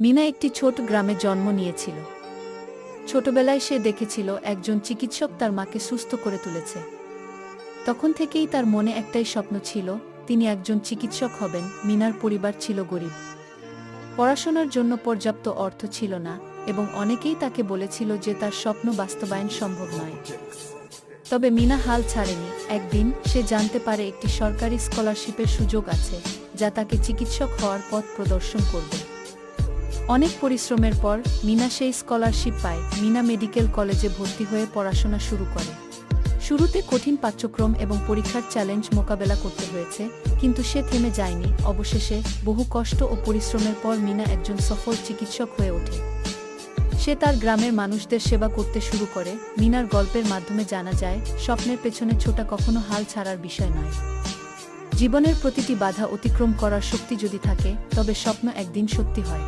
মিনা একটি ছোট গ্রামে জন্ম নিয়েছিল। ছোটবেলায় সে দেখেছিল একজন চিকিৎসক তার মাকে সুস্থ করে তুলেছে। তখন থেকেই তার মনে একটাই স্বপ্ন ছিল, তিনি একজন চিকিৎসক হবেন। মিনার পরিবার ছিল গরিব, পড়াশোনার জন্য পর্যাপ্ত অর্থ ছিল না, এবং অনেকেই তাকে বলেছিল যে তার স্বপ্ন বাস্তবায়ন সম্ভব নয়। তবে মিনা হাল ছাড়েনি। একদিন সে জানতে পারে একটি সরকারি স্কলারশিপের সুযোগ আছে, যা তাকে চিকিৎসক হওয়ার পথ প্রদর্শন করবে। অনেক পরিশ্রমের পর মিনা সেই স্কলারশিপ পায়। মিনা মেডিকেল কলেজে ভর্তি হয়ে পড়াশোনা শুরু করে। শুরুতে কঠিন পাঠ্যক্রম এবং পরীক্ষার চ্যালেঞ্জ মোকাবেলা করতে হয়েছে, কিন্তু সে থেমে যায়নি। অবশেষে বহু কষ্ট ও পরিশ্রমের পর মিনা একজন সফল চিকিৎসক হয়ে ওঠে। সে তার গ্রামের মানুষদের সেবা করতে শুরু করে। মিনার গল্পের মাধ্যমে জানা যায়, স্বপ্নের পেছনে ছোটা কখনো হাল ছাড়ার বিষয় নয়। জীবনের প্রতিটি বাধা অতিক্রম করার শক্তি যদি থাকে, তবে স্বপ্ন একদিন সত্যি হয়।